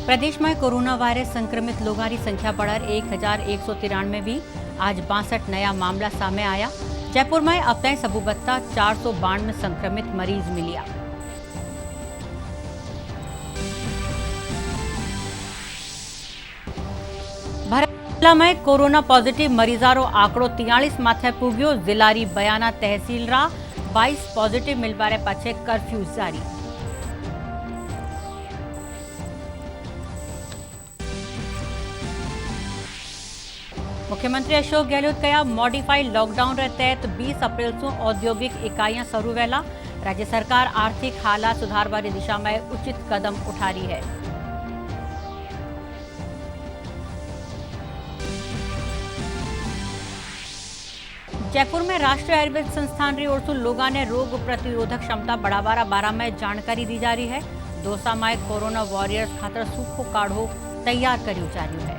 प्रदेश में corona virus संक्रमित लोगों की संख्या बढ़कर 1193 भी। आज 62 नया मामला सामने आया। जयपुर में अब तक सबूबत्ता 492 संक्रमित मरीज मिलिया। जिला में कोरोना पॉजिटिव मरीजारो आंकड़ो 43 माथे पुग्यो। जिलारी बयाना तहसील रा 22 पॉजिटिव मिलवारे पाछे कर्फ्यू जारी। मुख्यमंत्री अशोक गहलोत कहा मॉडिफाइड लॉकडाउन रे तहत 20 अप्रैल से औद्योगिक इकाइयां शुरू वेला। राज्य सरकार आर्थिक हालात सुधारवानी दिशा में उचित कदम उठा रही है। जयपुर में राष्ट्रीय आयुर्वेद संस्थान की ओर से लोगों ने रोग प्रतिरोधक क्षमता बढ़ावा बारे में जानकारी दी जा रही है। दौसा में कोरोना वॉरियर्स खातर सूखो काढ़ो तैयार करियो जा रही है।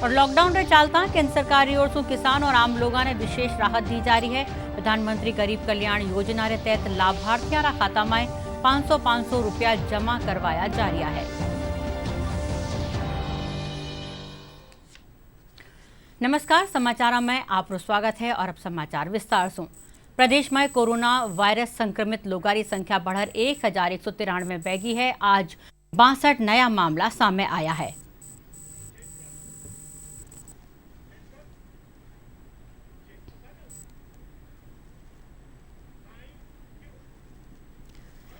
और लॉकडाउन रे चलता केंद्र सरकार की ओर से किसान और आम लोगों ने विशेष राहत दी जा रही है। प्रधानमंत्री गरीब कल्याण योजना के तहत लाभार्थियों रा खाता में 500 रुपया जमा करवाया जा रहा है। नमस्कार, समाचार में आपको स्वागत है और अब समाचार विस्तार से। प्रदेश में कोरोना वायरस संक्रमित लोगों की संख्या बढ़कर 1193 बैगी है। आज 62 नया मामला सामने आया है।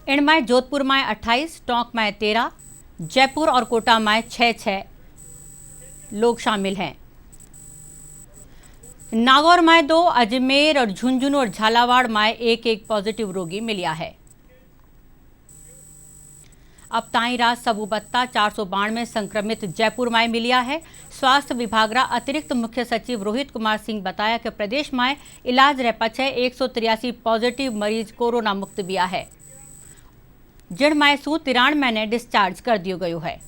इनमें जोधपुर में 28, टोंक में 13, जयपुर और कोटा में 6 लोग शामिल हैं। नागौर में 2, अजमेर और झुंझुनू और झालावाड़ में 1 पॉजिटिव रोगी मिला है। अब ताई रात सबूबत्ता 492 संक्रमित जयपुर में मिलिया है। स्वास्थ्य विभाग रा अतिरिक्त मुख्य सचिव रोहित कुमार सिंह बताया कि प्रदेश में इलाज रह पाछे 183 पॉजिटिव मरीज कोरोना मुक्त बिया है, जिनमें 93 ने डिस्चार्ज कर दियो गयो है।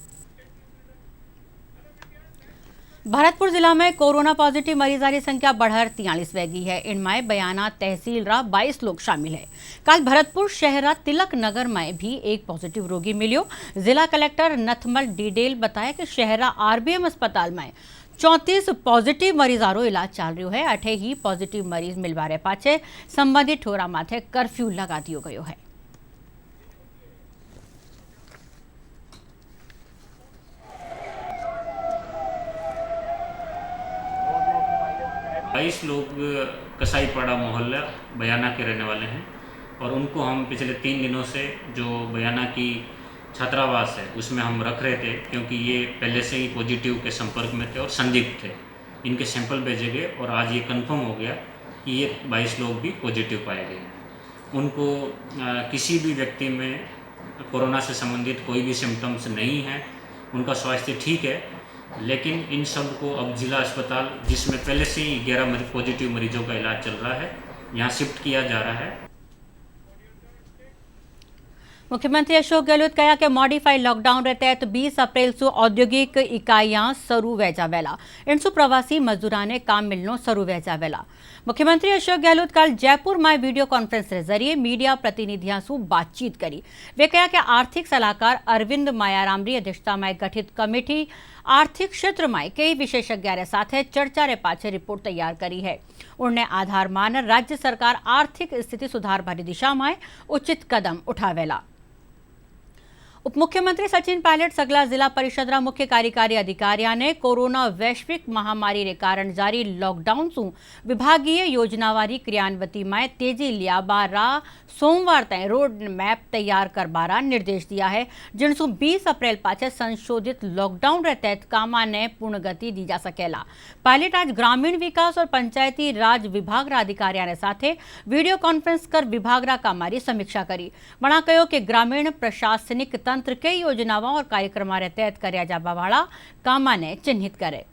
भरतपुर जिला में कोरोना पॉजिटिव मरीजों की संख्या बढ़कर 43 बैगी है। इनमें बयाना तहसील रा 22 लोग शामिल है। कल भरतपुर शहर तिलक नगर में भी 1 पॉजिटिव रोगी मिलियो। जिला कलेक्टर नथमल डीडेल बताया कि शहरा आरबीएम अस्पताल में 34 पॉजिटिव मरीजारो इलाज चल रही है। 8 ही पॉजिटिव मरीज मिलवारे पाछे संबंधित ठोरा माथे कर्फ्यू लगा दियो गयो है। बाईस लोग कसाईपाड़ा मोहल्ला बयाना के रहने वाले हैं और उनको हम पिछले 3 दिनों से जो बयाना की छात्रावास है उसमें हम रख रहे थे, क्योंकि ये पहले से ही पॉजिटिव के संपर्क में थे और संदिग्ध थे। इनके सैंपल भेजे गए और आज ये कंफर्म हो गया कि ये 22 लोग भी पॉजिटिव पाए गए। उनको किसी भी व्यक्ति में कोरोना से संबंधित कोई भी सिम्टम्स नहीं है, उनका स्वास्थ्य ठीक है। लेकिन इन सब को अब जिला अस्पताल, जिसमें पहले से ही 11 पॉजिटिव मरीजों का इलाज चल रहा है, यहाँ शिफ्ट किया जा रहा है। मुख्यमंत्री अशोक गहलोत कहा कि मॉडिफाइड लॉकडाउन के तहत 20 अप्रैल से औद्योगिक इकाइयां शुरू वेजा वेला। इनसु प्रवासी मजदूरों ने काम मिलनो शुरू वेजा वेला। मुख्यमंत्री अशोक गहलोत कल जयपुर में वीडियो कॉन्फ्रेंस के जरिए मीडिया प्रतिनिधियों से बातचीत करी। वे कहा कि आर्थिक सलाहकार अरविंद मायाराम की अध्यक्षता में गठित कमेटी आर्थिक क्षेत्र में कई विशेषज्ञों के साथ चर्चा रे पाछे रिपोर्ट तैयार करी है। उन्हें आधार मान राज्य सरकार आर्थिक स्थिति सुधारवानी दिशा में उचित कदम उठावेला। उप मुख्यमंत्री सचिन पायलट सगला जिला परिषद रा मुख्य कार्यकारी अधिकारियों ने कोरोना वैश्विक महामारी के कारण जारी लॉकडाउन से विभागीय योजनावारी क्रियान्विति में तेजी लिया बारा सोमवार तक रोड मैप तैयार करवारा निर्देश दिया है, जिनसु 20 अप्रैल पाछे संशोधित लॉकडाउन के तहत कामा ने पूर्ण गति दी जा सकेला। पायलट आज ग्रामीण विकास और पंचायती राज विभाग रा अधिकारियों के साथ वीडियो कॉन्फ्रेंस कर विभाग रा कामारी समीक्षा करी। वणा कहो कि ग्रामीण प्रशासनिक तंत्र कई योजनाओं और कार्यक्रमों के तहत कर्या जावा वाला कामा ने चिन्हित करे।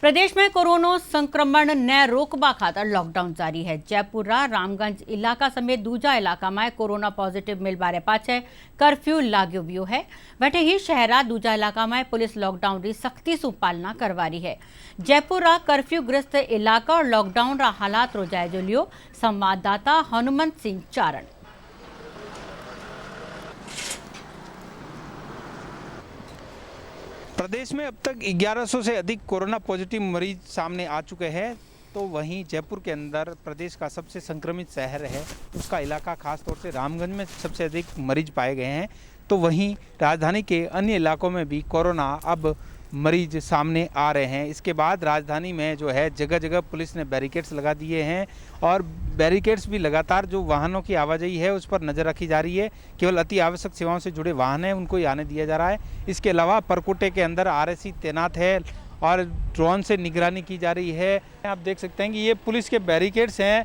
प्रदेश में कोरोना संक्रमण ने रोकवा खातर लॉकडाउन जारी है। जयपुर रामगंज इलाका समेत दूजा इलाका में कोरोना पॉजिटिव मिलवारे पाछे कर्फ्यू लाग्यो व्यो है। वटे ही शहरा दूजा इलाका में पुलिस लॉकडाउन की सख्ती से पालना करवा रही है। जयपुर कर्फ्यू ग्रस्त इलाका और लॉकडाउन रा हालात रोजाए जो लियो संवाददाता हनुमंत सिंह चारण। प्रदेश में अब तक 1100 से अधिक कोरोना पॉजिटिव मरीज सामने आ चुके हैं। तो वहीं जयपुर के अंदर प्रदेश का सबसे संक्रमित शहर है, उसका इलाका खासतौर से रामगंज में सबसे अधिक मरीज पाए गए हैं। तो वहीं राजधानी के अन्य इलाकों में भी कोरोना अब मरीज सामने आ रहे हैं। इसके बाद राजधानी में जो है जगह जगह पुलिस ने बैरिकेड्स लगा दिए हैं और बैरिकेड्स भी लगातार जो वाहनों की आवाजाही है उस पर नज़र रखी जा रही है। केवल अति आवश्यक सेवाओं से जुड़े वाहन हैं उनको ही आने दिया जा रहा है। इसके अलावा परकोटे के अंदर आरएसी तैनात है और ड्रोन से निगरानी की जा रही है। आप देख सकते हैं कि ये पुलिस के बैरिकेड्स हैं,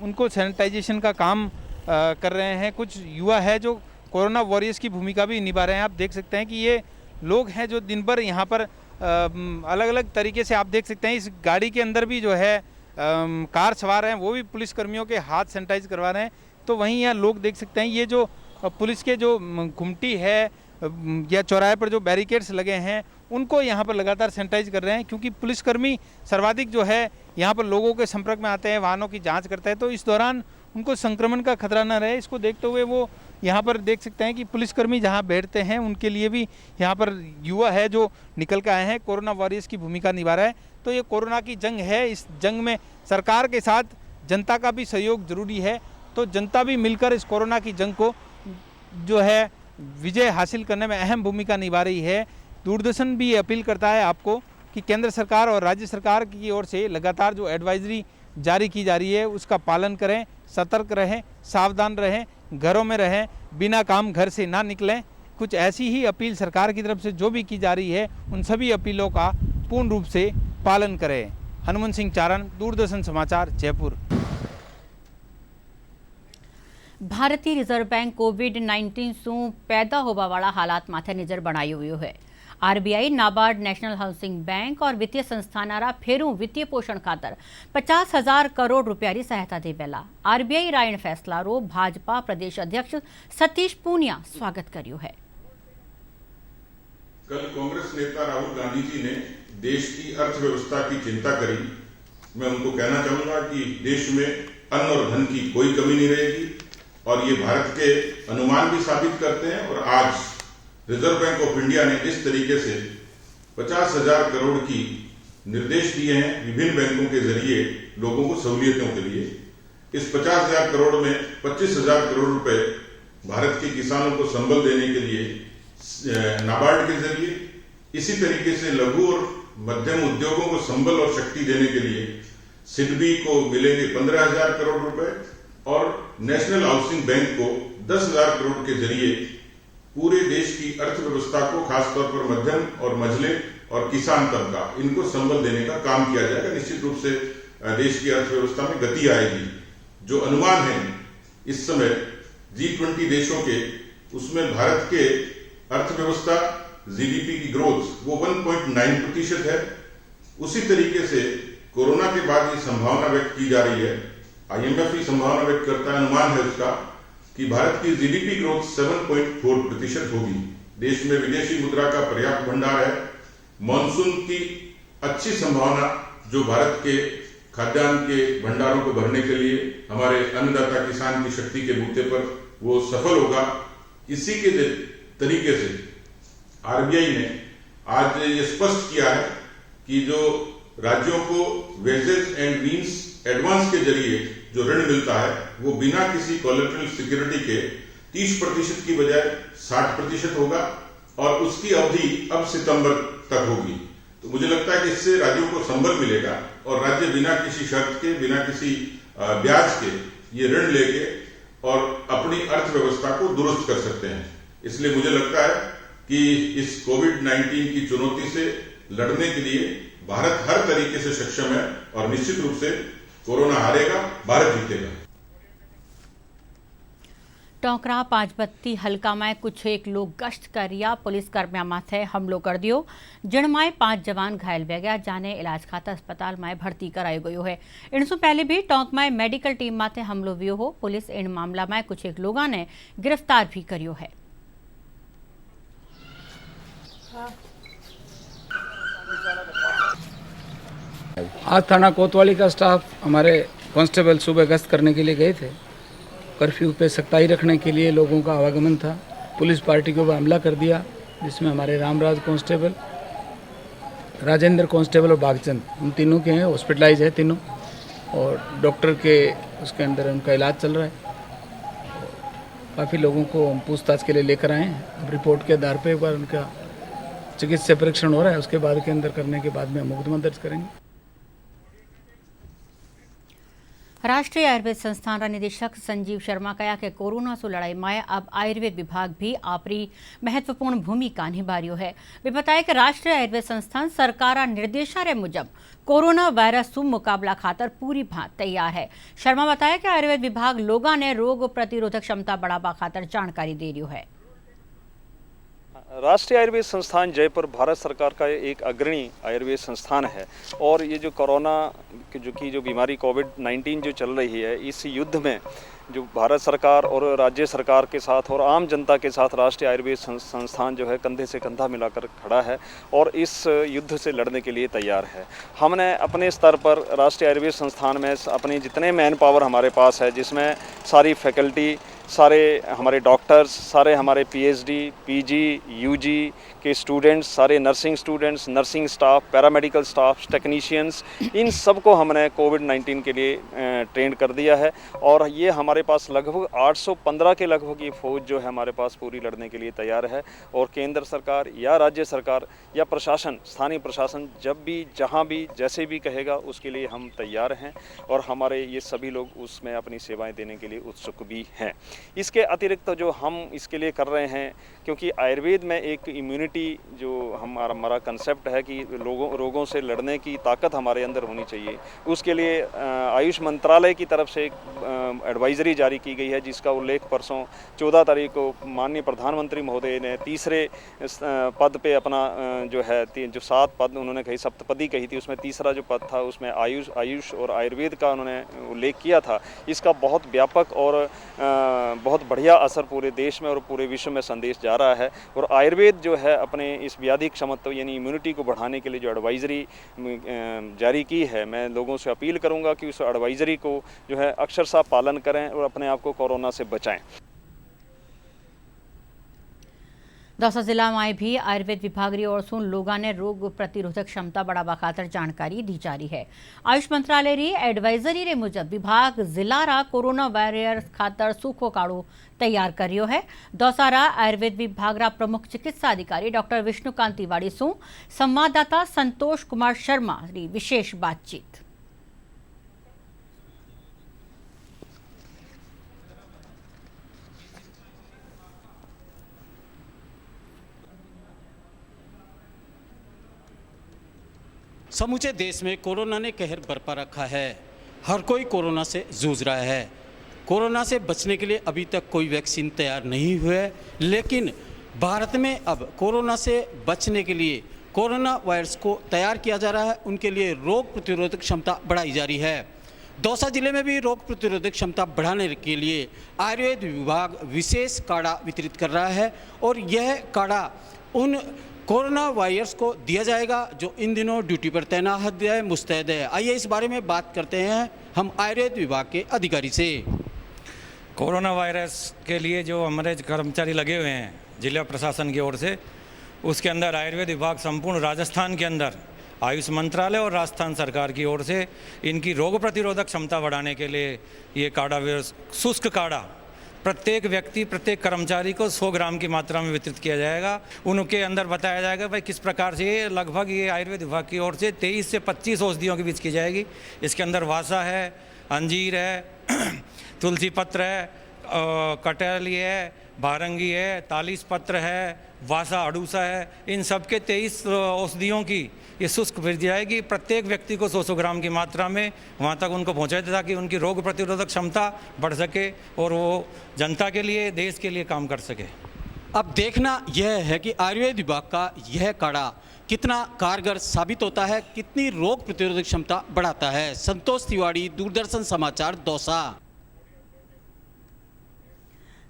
उनको सैनिटाइजेशन का काम कर रहे हैं। कुछ युवा है जो कोरोना वॉरियर्स की भूमिका भी निभा रहे हैं। आप देख सकते हैं कि ये लोग हैं जो दिन भर यहाँ पर अलग अलग तरीके से आप देख सकते हैं। इस गाड़ी के अंदर भी जो है कार सवार हैं वो भी पुलिस कर्मियों के हाथ सैनिटाइज करवा रहे हैं। तो वहीं यहाँ लोग देख सकते हैं ये जो पुलिस के जो घुमटी है या चौराहे पर जो बैरिकेड्स लगे हैं उनको यहाँ पर लगातार सैनिटाइज कर रहे हैं, क्योंकि पुलिसकर्मी सर्वाधिक जो है यहाँ पर लोगों के संपर्क में आते हैं, वाहनों की जांच करते हैं। तो इस दौरान उनको संक्रमण का खतरा न रहे, इसको देखते हुए वो यहाँ पर देख सकते हैं कि पुलिसकर्मी जहाँ बैठते हैं उनके लिए भी यहाँ पर युवा है जो निकल के आए हैं, कोरोना वॉरियर्स की भूमिका निभा रहा है। तो ये कोरोना की जंग है, इस जंग में सरकार के साथ जनता का भी सहयोग जरूरी है। तो जनता भी मिलकर इस कोरोना की जंग को जो है विजय हासिल करने में अहम भूमिका निभा रही है। दूरदर्शन भी ये अपील करता है आपको कि केंद्र सरकार और राज्य सरकार की ओर से लगातार जो एडवाइजरी जारी की जा रही है उसका पालन करें, सतर्क रहें, सावधान रहें, घरों में रहें, बिना काम घर से ना निकलें। कुछ ऐसी ही अपील सरकार की तरफ से जो भी की जा रही है उन सभी अपीलों का पूर्ण रूप से पालन करें। हनुमान सिंह चारण, दूरदर्शन समाचार, जयपुर। भारतीय रिजर्व बैंक कोविड-19 से पैदा होवा वाला हालात माथे नजर बनाई हुई है। RBI, NABARD, national housing bank और वित्तीय संस्थानारा फेरू वित्तीय पोषण खातर 50,000 करोड़ रुपया की सहायता देवेला। आरबीआई रायण फैसला रो भाजपा प्रदेश अध्यक्ष सतीश पूनिया स्वागत कर्यो है। कल कांग्रेस नेता राहुल गांधी जी ने देश की अर्थव्यवस्था की चिंता करी। मैं उनको कहना चाहूंगा कि देश में अन्न और धन की कोई कमी नहीं रहेगी और ये भारत के अनुमान भी साबित करते हैं। और आज रिजर्व बैंक ऑफ इंडिया ने जिस तरीके से 50,000 करोड़ की निर्देश दिए हैं विभिन्न बैंकों के जरिए लोगों को सहूलियतों के लिए, इस 50,000 करोड़ में 25,000 करोड़ रुपए भारत के किसानों को संबल देने के लिए नाबार्ड के जरिए, इसी तरीके से लघु और मध्यम उद्योगों को संबल और शक्ति देने के लिए सिडबी को मिलेंगे 15,000 करोड़ रुपए और नेशनल हाउसिंग बैंक को 10,000 करोड़ के जरिए पूरे देश की अर्थव्यवस्था को खासतौर पर मध्यम और मझले और किसान तबका इनको संबल देने का काम किया जाएगा। निश्चित रूप से देश की अर्थव्यवस्था में गति आएगी। जो अनुमान है इस समय G20 देशों के, उसमें भारत के अर्थव्यवस्था जीडीपी की ग्रोथ वो 1.9% है। उसी तरीके से कोरोना के बाद ये संभावना व्यक्त की जा रही है, IMF ही संभावना व्यक्त करता है, अनुमान है उसका कि भारत की जीडीपी ग्रोथ 7.4% होगी। देश में विदेशी मुद्रा का पर्याप्त भंडार है। मॉनसून की अच्छी संभावना जो भारत के खाद्यान्न के भंडारों को भरने के लिए हमारे अन्नदाता किसान की शक्ति के बूते पर वो सफल होगा। इसी के तरीके से आरबीआई ने आज ये स्पष्ट किया है कि जो राज्यों को वेजेस एंड मीन्स एडवांस के जरिए जो ऋण मिलता है वो बिना किसी कोलेटरल सिक्योरिटी के 30% की बजाय 60% होगा और उसकी अवधि अब सितंबर तक होगी। तो मुझे लगता है कि इससे राज्यों को संबल मिलेगा और राज्य बिना किसी शर्त के, बिना किसी ब्याज के ये ऋण लेके और अपनी अर्थव्यवस्था को दुरुस्त कर सकते हैं। इसलिए मुझे लगता है कि इस कोविड-19 की चुनौती से लड़ने के लिए भारत हर तरीके से सक्षम है और निश्चित रूप से कोरोना हारेगा, भारत जीतेगा। टोंकरा पांचबत्ती हल्का में कुछ एक लोग गश्त करिया पुलिस कर्मियों माथे हमलो कर दियो, जिनमें 5 जवान घायल वे गया, जाने इलाज खातर अस्पताल में भर्ती करायो गयो है। इनसे पहले भी टोंक में मेडिकल टीम माथे हमलो वियो हो। पुलिस इन मामला में कुछ एक लोगों ने गिरफ्तार भी करियो है। आज थाना कोतवाली का स्टाफ हमारे कांस्टेबल सुबह गश्त करने के लिए गए थे। कर्फ्यू पे सख्ताई रखने के लिए लोगों का आवागमन था। पुलिस पार्टी के ऊपर हमला कर दिया जिसमें हमारे रामराज कांस्टेबल, राजेंद्र कांस्टेबल और बागचंद, उन तीनों के हैं, हॉस्पिटलाइज है तीनों, और डॉक्टर के उसके अंदर उनका इलाज चल रहा है। काफ़ी लोगों को हम पूछताछ के लिए लेकर आए हैं। अब रिपोर्ट के आधार पर एक बार उनका चिकित्सा परीक्षण हो रहा है, उसके बाद के अंदर करने के बाद में हम मुकदमा दर्ज करेंगे। राष्ट्रीय आयुर्वेद संस्थान निदेशक संजीव शर्मा कहा कि कोरोना से लड़ाई में अब आयुर्वेद विभाग भी आपरी महत्वपूर्ण भूमिका निभा रह्यो है। वे बताया कि राष्ट्रीय आयुर्वेद संस्थान सरकार निर्देशालय मुजब कोरोना वायरस से मुकाबला खातर पूरी भांत तैयार है। शर्मा बताया कि आयुर्वेद विभाग लोगों ने रोग प्रतिरोधक क्षमता बढ़ावा खातर जानकारी दे रह्यो है। राष्ट्रीय आयुर्वेद संस्थान जयपुर भारत सरकार का एक अग्रणी आयुर्वेद संस्थान है और ये जो कोरोना जो बीमारी कोविड-19 जो चल रही है, इस युद्ध में जो भारत सरकार और राज्य सरकार के साथ और आम जनता के साथ राष्ट्रीय आयुर्वेद संस्थान जो है कंधे से कंधा मिलाकर खड़ा है और इस युद्ध से लड़ने के लिए तैयार है। हमने अपने स्तर पर राष्ट्रीय आयुर्वेद संस्थान में अपने जितने मैन पावर हमारे पास है, जिसमें सारी फैकल्टी, सारे हमारे डॉक्टर्स, सारे हमारे पीएचडी, पीजी, यूजी के स्टूडेंट्स, सारे nursing students, nursing staff, paramedical staff, technicians, इन सब को हमने कोविड-19 के लिए ट्रेंड कर दिया है और ये हमारे पास लगभग 815 के लगभग ये फौज जो है हमारे पास पूरी लड़ने के लिए तैयार है। और केंद्र सरकार या राज्य सरकार या प्रशासन, स्थानीय प्रशासन जब भी, जहाँ भी, जैसे भी कहेगा उसके लिए हम तैयार हैं और हमारे ये सभी लोग उसमें अपनी सेवाएं देने के लिए उत्सुक भी हैं। इसके अतिरिक्त जो हम इसके लिए कर रहे हैं, क्योंकि आयुर्वेद में एक इम्यूनिटी जो हमारा कंसेप्ट है कि रोगों से लड़ने की ताकत हमारे अंदर होनी चाहिए, उसके लिए आयुष मंत्रालय की तरफ से एक एडवाइजरी जारी की गई है, जिसका उल्लेख परसों 14 तारीख को माननीय प्रधानमंत्री महोदय ने तीसरे पद पे अपना जो है जो 7 पद उन्होंने कही, सप्तपदी कही थी, उसमें तीसरा जो पद था उसमें आयुष और आयुर्वेद का उन्होंने उल्लेख किया था। इसका बहुत व्यापक और बहुत बढ़िया असर पूरे देश में और पूरे विश्व में संदेश जा रहा है और आयुर्वेद जो है अपने इस व्याधि क्षमता यानी इम्यूनिटी को बढ़ाने के लिए जो एडवाइजरी जारी की है, मैं लोगों से अपील करूंगा कि उस एडवाइजरी को जो है अक्षरशः पालन करें और अपने आप को कोरोना से बचाएं। दौसा जिला में भी आयुर्वेद विभाग की ओर से लोगों ने रोग प्रतिरोधक क्षमता बढ़ावा खातर जानकारी दी जा रही है। आयुष मंत्रालय री एडवाइजरी रे मुजब विभाग जिला रा कोरोना वायरस खातर सूखो काढ़ो तैयार कर रह्यो है। दौसा रा आयुर्वेद विभाग रा प्रमुख चिकित्सा अधिकारी डॉक्टर विष्णुकांत तिवारी सु संवाददाता संतोष कुमार शर्मा री विशेष बातचीत। समूचे देश में कोरोना ने कहर बरपा रखा है। हर कोई कोरोना से जूझ रहा है। कोरोना से बचने के लिए अभी तक कोई वैक्सीन तैयार नहीं हुआ है, लेकिन भारत में अब कोरोना से बचने के लिए कोरोना वायरस को तैयार किया जा रहा है। उनके लिए रोग प्रतिरोधक क्षमता बढ़ाई जा रही है। दौसा जिले में भी रोग प्रतिरोधक क्षमता बढ़ाने के लिए आयुर्वेद विभाग विशेष काढ़ा वितरित कर रहा है और यह काढ़ा उन कोरोना वायरस को दिया जाएगा जो इन दिनों ड्यूटी पर तैनात है, मुस्तैद है। आइए इस बारे में बात करते हैं हम आयुर्वेद विभाग के अधिकारी से। कोरोना वायरस के लिए जो हमारे कर्मचारी लगे हुए हैं जिला प्रशासन की ओर से, उसके अंदर आयुर्वेद विभाग संपूर्ण राजस्थान के अंदर आयुष मंत्रालय और राजस्थान सरकार की ओर से इनकी रोग प्रतिरोधक क्षमता बढ़ाने के लिए ये काढ़ा, शुष्क काढ़ा प्रत्येक व्यक्ति, प्रत्येक कर्मचारी को 100 ग्राम की मात्रा में वितरित किया जाएगा। उनके अंदर बताया जाएगा भाई किस प्रकार से ये लगभग ये आयुर्वेद विभाग की ओर से 23 से 25 औषधियों की बीज की जाएगी। इसके अंदर वासा है, अंजीर है, तुलसी पत्र है, कटहली है, भारंगी है, तालीस पत्र है, वासा अड़ूसा है। इन सब के 23 औषधियों की ये शुष्क भेज जाएगी। प्रत्येक व्यक्ति को 100 ग्राम की मात्रा में वहाँ तक उनको पहुँचाया जाए ताकि उनकी रोग प्रतिरोधक क्षमता बढ़ सके और वो जनता के लिए, देश के लिए काम कर सके। अब देखना यह है कि आयुर्वेद विभाग का यह काढ़ा कितना कारगर साबित होता है, कितनी रोग प्रतिरोधक क्षमता बढ़ाता है। संतोष तिवारी, दूरदर्शन समाचार, दौसा।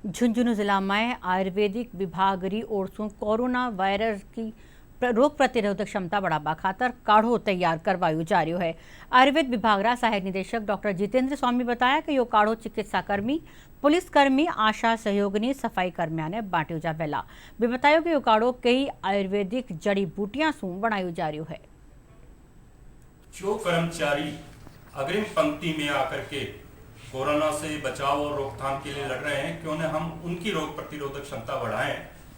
झुंझुनू जिला में आयुर्वेदिक विभाग की ओर से कोरोना वायरस की रोग प्रतिरोधक क्षमता बढ़ावा खातर काढ़ो तैयार करवायो जा रह्यो है। आयुर्वेद विभागना सहायक निदेशक डॉक्टर जितेंद्र स्वामी बताया कि यो काढ़ो चिकित्साकर्मी, पुलिसकर्मी, आशा सहयोगनी, सफाई कर्मियों ने बांट्यो जावेला। वे बतायो कि यो काढ़ो कई आयुर्वेदिक जड़ी बूटियां सु बनायो जा रह्यो है। जो कर्मचारी अग्रिम पंक्ति में आकर के कोरोना से बचाव और रोकथाम के लिए लड़ रहे हैं, क्यों न हम उनकी रोग प्रतिरोधक क्षमता बढ़ाएं।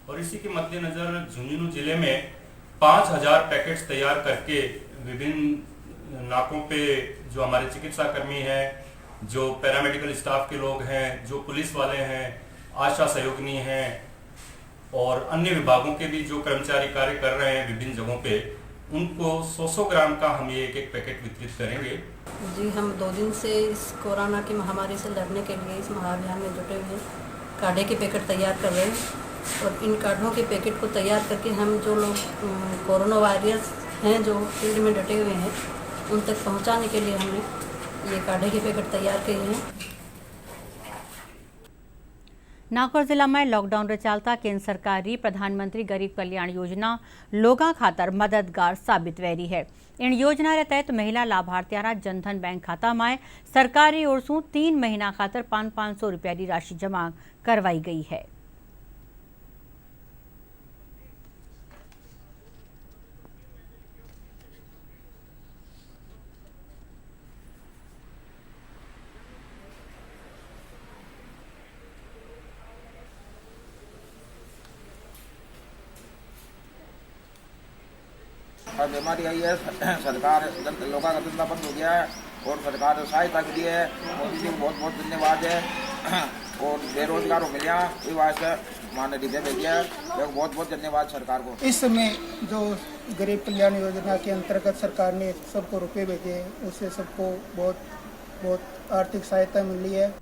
और इसी के मद्देनजर झुंझुनू जिले में 5000 पैकेट्स तैयार करके विभिन्न नाकों पे जो हमारे चिकित्सा कर्मी हैं, जो पैरामेडिकल स्टाफ के लोग हैं, जो पुलिस वाले हैं, आशा सहयोगिनी हैं और अन्य विभागों के भी जो कर्मचारी कार्य कर रहे हैं विभिन्न जगहों पे, उनको 100 ग्राम का हम ये एक पैकेट वितरित करेंगे। जी, हम 2 दिन से इस कोरोना की महामारी से लड़ने के लिए इस महाअभियान में जुटे हुए हैं। काढ़े के पैकेट तैयार कर रहे हैं और इन काढ़ों के पैकेट को तैयार करके हम जो लोग कोरोना वारियर्स हैं जो फील्ड में डटे हुए हैं उन तक पहुंचाने के लिए हमने ये काढ़े के पैकेट तैयार किए हैं। नागौर जिला में लॉकडाउन रे चालता केंद्र सरकारी प्रधानमंत्री गरीब कल्याण योजना लोगा खातर मददगार साबित वेरी है। इन योजना के तहत महिला लाभार्थियारा जनधन बैंक खाता में सरकारी ओर से 3 महीना खातर 500 रुपया की राशि जमा करवाई गई है। बीमारी आई है, सरकार लोगों का धंधा बंद हो गया है और सरकार ने सहायता के लिए मोदी जी को बहुत बहुत धन्यवाद है। और बेरोजगार मिलिया ये वास्ते माननीय डिबे भेजिया है, बहुत बहुत धन्यवाद सरकार को। इस समय जो गरीब कल्याण योजना के अंतर्गत सरकार ने सबको रुपए भेजे हैं, उससे सबको बहुत बहुत आर्थिक सहायता मिली है।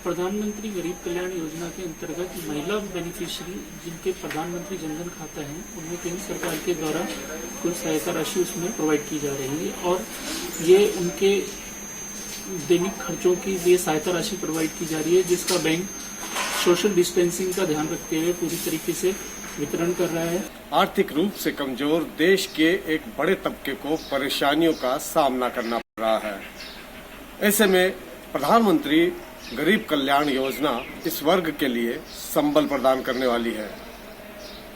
प्रधानमंत्री गरीब कल्याण योजना के अंतर्गत महिला बेनिफिशियरी जिनके प्रधानमंत्री जनधन खाता है उनमें केंद्र सरकार के द्वारा कुल सहायता राशि उसमें प्रोवाइड की जा रही है और ये उनके दैनिक खर्चों की ये सहायता राशि प्रोवाइड की जा रही है, जिसका बैंक सोशल डिस्टेंसिंग का ध्यान रखते हुए पूरी तरीके से वितरण कर रहा है। आर्थिक रूप से कमजोर देश के एक बड़े तबके को परेशानियों का सामना करना पड़ रहा है। ऐसे में प्रधानमंत्री गरीब कल्याण योजना इस वर्ग के लिए संबल प्रदान करने वाली है।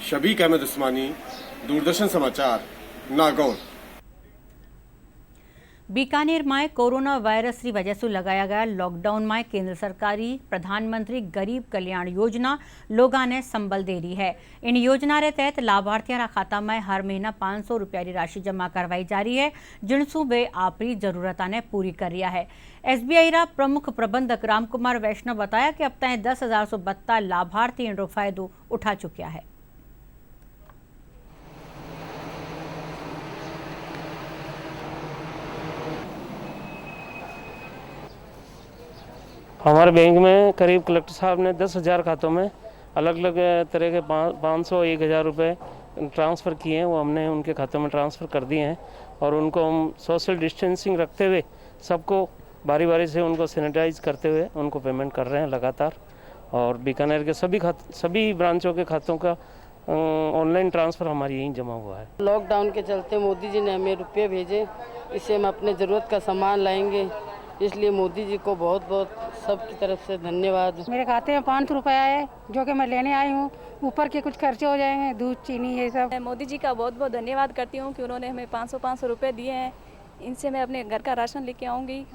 शबीक अहमद उस्मानी, दूरदर्शन समाचार, नागौर। बीकानेर में कोरोना वायरस की वजह से लगाया गया लॉकडाउन में केंद्र सरकारी प्रधानमंत्री गरीब कल्याण योजना लोगों ने संबल दे रही है। इन योजना के तहत लाभार्थियों खाता में हर महीना 500 रुपया की राशि जमा करवाई जा रही है, जिनसू वे आपरी जरूरत ने पूरी कर रहा है। SBI रा प्रमुख प्रबंधक रामकुमार वैष्णव बताया कि अब तक 10,072 लाभार्थी इन फायदो उठा चुका है। हमारे बैंक में करीब कलेक्टर साहब ने 10,000 खातों में अलग अलग तरह के 500 1,000 रुपये ट्रांसफ़र किए हैं, वो हमने उनके खातों में ट्रांसफ़र कर दिए हैं और उनको हम सोशल डिस्टेंसिंग रखते हुए सबको बारी बारी से उनको सैनिटाइज करते हुए उनको पेमेंट कर रहे हैं लगातार। और बीकानेर के सभी ब्रांचों के खातों का ऑनलाइन ट्रांसफ़र हमारी यहीं जमा हुआ है। लॉकडाउन के चलते मोदी जी ने हमें रुपये भेजे, इससे हम अपने ज़रूरत का सामान लाएंगे, इसलिए मोदी जी को बहुत बहुत सबकी तरफ से धन्यवाद। मेरे खाते में 500 रुपया है जो कि मैं लेने आई हूँ, ऊपर के कुछ खर्चे हो जाएंगे, दूध चीनी ये सब। मैं मोदी जी का बहुत बहुत धन्यवाद करती हूँ कि उन्होंने हमें 500 रुपये दिए हैं, इनसे मैं अपने घर का राशन लेके आऊँगी।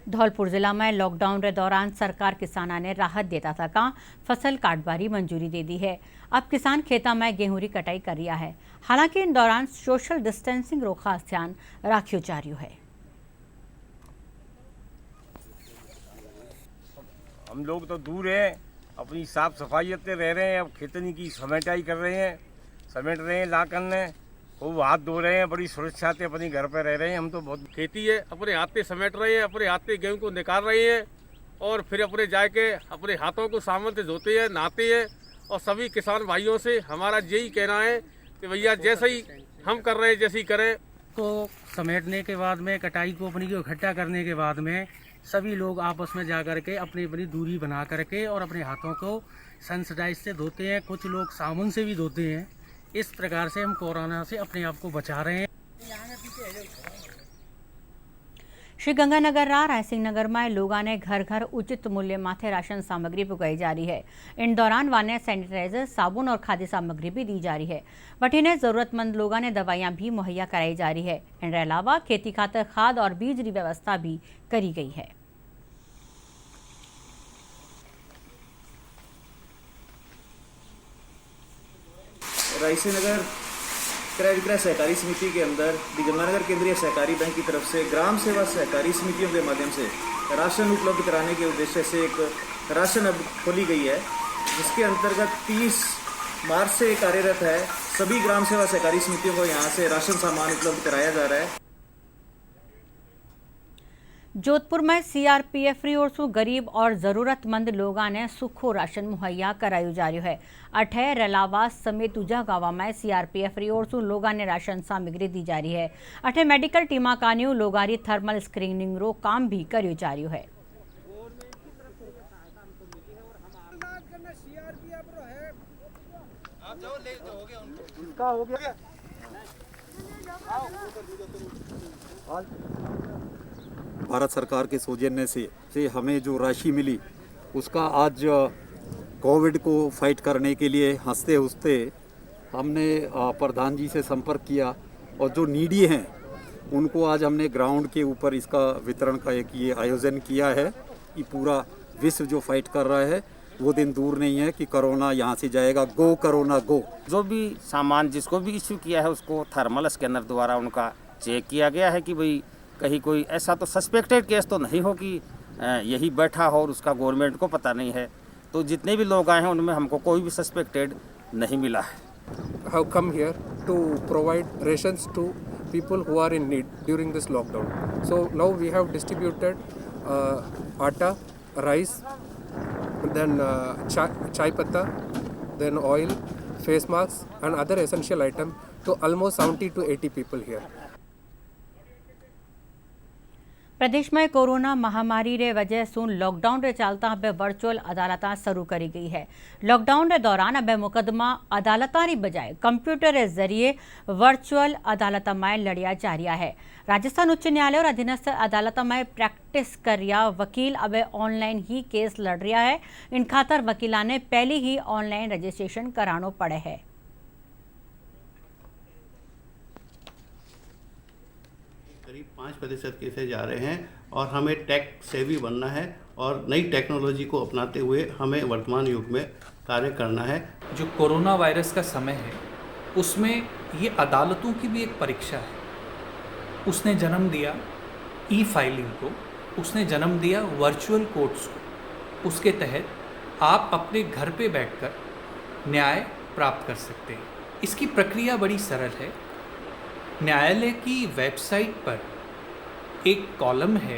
धौलपुर जिला में लॉकडाउन के दौरान सरकार किसाना ने राहत देता था का फसल काटबारी मंजूरी दे दी है। अब किसान खेता में गेहूं की कटाई कर रहा है। हालांकि इन दौरान सोशल डिस्टेंसिंग रो खास ध्यान राखियो जा रहा है। हम लोग तो दूर हैं, अपनी साफ सफाई रह रहे हैं, अब खेतनी की समेटाई कर रहे हैं, समेट रहे हैं, ला करने खूब हाथ धो रहे हैं, बड़ी सुरक्षा से अपने घर पे रह रहे हैं। हम तो बहुत खेती है, अपने हाथ पे समेट रहे हैं, अपने हाथ पे गेहूं को निकाल रहे हैं और फिर अपने जाके अपने हाथों को साबुन से धोते हैं, नहाते हैं। और सभी किसान भाइयों से हमारा यही कहना है कि भैया जैसे ही हम कर रहे हैं जैसे ही करें। को समेटने के बाद में कटाई को अपनी को इकट्ठा करने के बाद में सभी लोग आपस में जा कर के अपनी अपनी दूरी बना करके और अपने हाथों को सैनिटाइज से धोते हैं, कुछ लोग साबुन से भी धोते हैं। इस प्रकार से हम कोरोना से अपने आप को बचा रहे हैं। श्रीगंगानगर रायसिंह नगर में लोगों ने घर घर उचित मूल्य माथे राशन सामग्री पुगाई जा रही है। इन दौरान वाने सैनिटाइजर, साबुन और खाद्य सामग्री भी दी जा रही है। वठीने जरूरतमंद लोगों ने दवाइयां भी मुहैया कराई जा रही है। इनके अलावा खेती खातर खाद और बीज की व्यवस्था भी करी गई है। रायसिंह नगर क्रय विक्रय सहकारी समिति के अंदर गंगानगर केंद्रीय सहकारी बैंक की तरफ से ग्राम सेवा सहकारी समितियों के माध्यम से राशन उपलब्ध कराने के उद्देश्य से एक राशन अब खोली गई है, जिसके अंतर्गत 30 मार्च से कार्यरत है। सभी ग्राम सेवा सहकारी समितियों को यहाँ से राशन सामान उपलब्ध कराया जा रहा है। जोधपुर में सीआरपीएफ री ओर से गरीब और जरूरतमंद लोगों ने सूखो राशन मुहैया करायु जा रही है। अठे रेलावा समेत दूजा गांव में सीआरपीएफ री ओर से लोगों ने राशन सामग्री दी जा रही है। अठे मेडिकल टीमा कान्यू लोगां री थर्मल स्क्रीनिंग रो काम भी कर्यो जा रही है। भारत सरकार के सौजन्य से हमें जो राशि मिली उसका आज कोविड को फाइट करने के लिए हंसते हंसते हमने प्रधान जी से संपर्क किया और जो नीडी हैं उनको आज हमने ग्राउंड के ऊपर इसका वितरण का एक ये आयोजन किया है कि पूरा विश्व जो फाइट कर रहा है वो दिन दूर नहीं है कि कोरोना यहाँ से जाएगा। गो कोरोना गो। जो भी सामान जिसको भी इश्यू किया है उसको थर्मल स्कैनर द्वारा उनका चेक किया गया है कि भाई कहीं कोई ऐसा तो सस्पेक्टेड केस तो नहीं हो कि यही बैठा हो और उसका गवर्नमेंट को पता नहीं है। तो जितने भी लोग आए हैं उनमें हमको कोई भी सस्पेक्टेड नहीं मिला है। Have come here to provide rations to people who are in need during this lockdown. So now we have distributed atta, rice, then chai patta, then oil, face masks and other essential items to almost 70 to 80 people here. प्रदेश में corona महामारी रे वजह से lockdown रे चालता अब virtual अदालत शुरू करी गई है। लॉकडाउन रे दौरान अब मुकदमा अदालत री बजाय कंप्यूटर रे जरिए वर्चुअल अदालत में लड़िया जा रहा है। राजस्थान उच्च न्यायालय और अधीनस्थ अदालत में प्रैक्टिस कर रहा वकील अब ऑनलाइन ही केस लड़ रहा है। इन खातर वकीला ने पहले ही ऑनलाइन रजिस्ट्रेशन कराना पड़े है। करीब 5% केसेज आ रहे हैं और हमें टेक सेवी बनना है और नई टेक्नोलॉजी को अपनाते हुए हमें वर्तमान युग में कार्य करना है। जो कोरोना वायरस का समय है उसमें ये अदालतों की भी एक परीक्षा है। उसने जन्म दिया ई फाइलिंग को, उसने जन्म दिया वर्चुअल कोर्ट्स को। उसके तहत आप अपने घर पे बैठकर न्याय प्राप्त कर सकते हैं। इसकी प्रक्रिया बड़ी सरल है। न्यायालय की वेबसाइट पर एक कॉलम है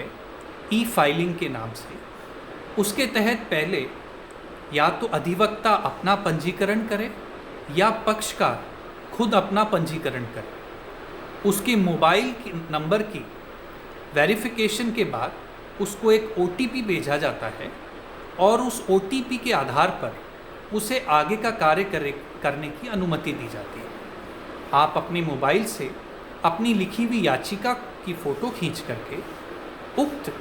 ई फाइलिंग के नाम से। उसके तहत पहले या तो अधिवक्ता अपना पंजीकरण करे या पक्षकार खुद अपना पंजीकरण करे। उसके मोबाइल नंबर की वेरिफिकेशन के बाद उसको एक OTP भेजा जाता है और उस OTP के आधार पर उसे आगे का कार्य करने की अनुमति दी जाती है। आप अपने मोबाइल से अपनी लिखी हुई याचिका की फ़ोटो खींच करके उक्त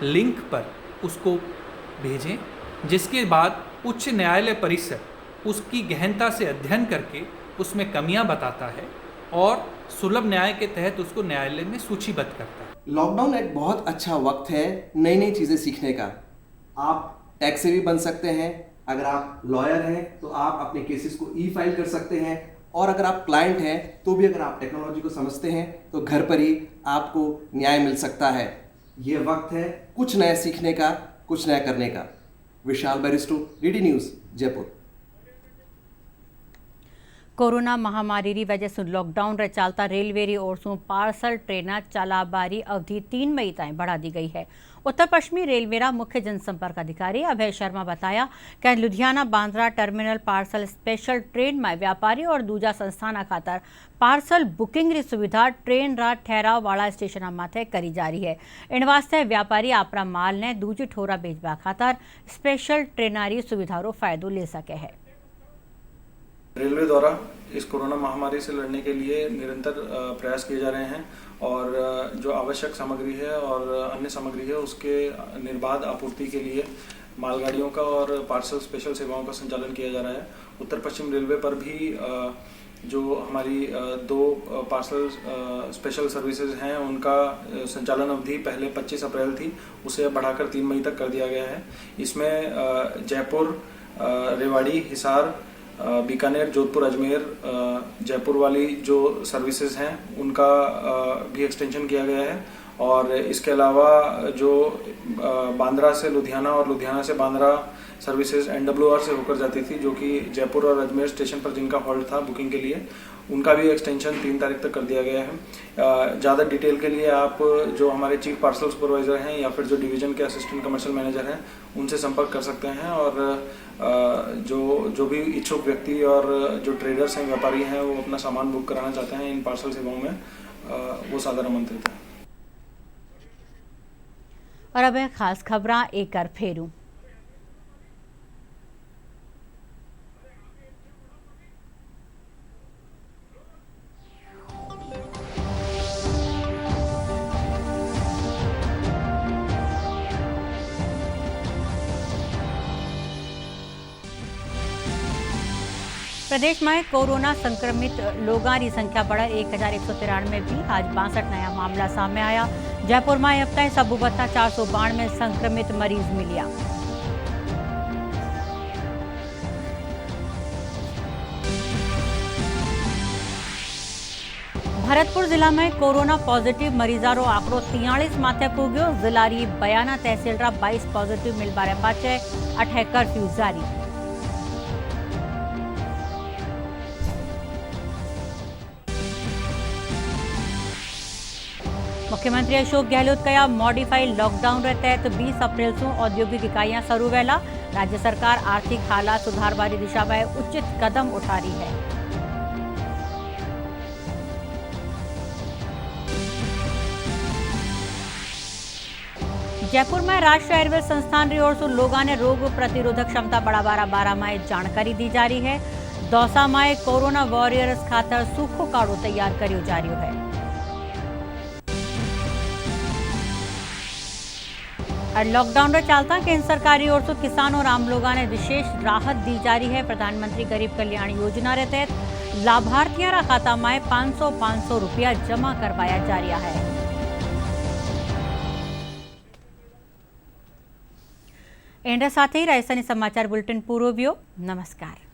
लिंक पर उसको भेजें, जिसके बाद उच्च न्यायालय परिसर उसकी गहनता से अध्ययन करके उसमें कमियां बताता है और सुलभ न्याय के तहत उसको न्यायालय में सूचीबद्ध करता है। लॉकडाउन एक बहुत अच्छा वक्त है नई नई चीज़ें सीखने का। आप टैक्स से भी बन सकते हैं। अगर आप लॉयर हैं तो आप अपने केसेस को ई फाइल कर सकते हैं और अगर आप क्लाइंट हैं तो भी अगर आप टेक्नोलॉजी को समझते हैं तो घर पर ही आपको न्याय मिल सकता है। ये वक्त है कुछ नया सीखने का, कुछ नया करने का। Vishal Bairisto, DD news, Jaipur. Corona महामारी की वजह से लॉकडाउन रे चलता रेलवे री ओर से पार्सल ट्रेन चलाबारी अवधि 3 मई तक बढ़ा दी गई है। उत्तर पश्चिमी रेलवे रा मुख्य जनसंपर्क अधिकारी अभय शर्मा बताया कि Ludhiana Bandra terminal parcel special train में व्यापारी और दूजा संस्थाना खातर पार्सल बुकिंग री सुविधा ट्रेन रा ठहराव वाला स्टेशन माथे करी जा रही है। इन वास्ते व्यापारी अपना माल ने दूजी ठोरा बेचवा खातर स्पेशल ट्रेनारी सुविधा रो फायदो ले सके है। रेलवे द्वारा इस कोरोना महामारी से लड़ने के लिए निरंतर प्रयास किए जा रहे हैं और जो आवश्यक सामग्री है और अन्य सामग्री है उसके निर्बाध आपूर्ति के लिए मालगाड़ियों का और पार्सल स्पेशल सेवाओं का संचालन किया जा रहा है। उत्तर पश्चिम रेलवे पर भी जो हमारी 2 पार्सल स्पेशल सर्विसेज हैं उनका संचालन अवधि पहले 25 अप्रैल थी, उसे बढ़ाकर 3 मई तक कर दिया गया है। इसमें जयपुर, रेवाड़ी, हिसार, बीकानेर, जोधपुर, अजमेर, जयपुर वाली जो सर्विसेज हैं उनका भी एक्सटेंशन किया गया है और इसके अलावा जो बांद्रा से लुधियाना और लुधियाना से बांद्रा सर्विसेज NWR से होकर जाती थी, जो कि जयपुर और अजमेर स्टेशन पर जिनका हॉल्ट था बुकिंग के लिए, उनका भी एक्सटेंशन 3 तारीख तक कर दिया गया है। ज़्यादा डिटेल के लिए आप जो हमारे चीफ पार्सल सुपरवाइजर हैं या फिर जो डिवीजन के असिस्टेंट कमर्शियल मैनेजर हैं उनसे संपर्क कर सकते हैं और जो भी इच्छुक व्यक्ति और जो ट्रेडर्स हैं, व्यापारी हैं, वो अपना सामान बुक कराना चाहते हैं इन पार्सल सेवाओं में, वो सादर आमंत्रित हैं। और अब खास खबरां एक बार फेरूं। प्रदेश में कोरोना संक्रमित लोगों की संख्या बढ़कर 1193 भी आज 62 नया मामला सामने आया। जयपुर में अब तक सबू बता 492 संक्रमित मरीज मिलिया। भरतपुर जिला में कोरोना पॉजिटिव मरीजा रो आंकड़ो 43 माथे पुग्यो। जिला री बयाना तहसील रा 22 पॉजिटिव मिलबारे पाचे 8 कर्फ्यू जारी। मुख्यमंत्री अशोक गहलोत कया मॉडिफाइड लॉकडाउन रे तहत 20 अप्रैल से औद्योगिक इकाइयां शुरू वेला। राज्य सरकार आर्थिक हालात सुधारवारी दिशा में उचित कदम उठा रही है। जयपुर में राष्ट्रीय आयुर्वेद संस्थान की ओर से लोगों ने रोग प्रतिरोधक क्षमता बढ़ावा बारा में जानकारी दी जा रही है। दौसा में कोरोना वॉरियर्स खातर सूखो काढ़ो तैयार करियो जा रही है। और लॉकडाउन रे चलता केंद्र सरकार की ओर से किसानों और आम लोगों ने विशेष राहत दी जा रही है। प्रधानमंत्री गरीब कल्याण योजना के तहत लाभार्थियों रा खाता में 500 रुपया जमा करवाया जा रहा है। एंड साथ ही राजस्थानी समाचार बुलेटिन पूरो व्यो। नमस्कार।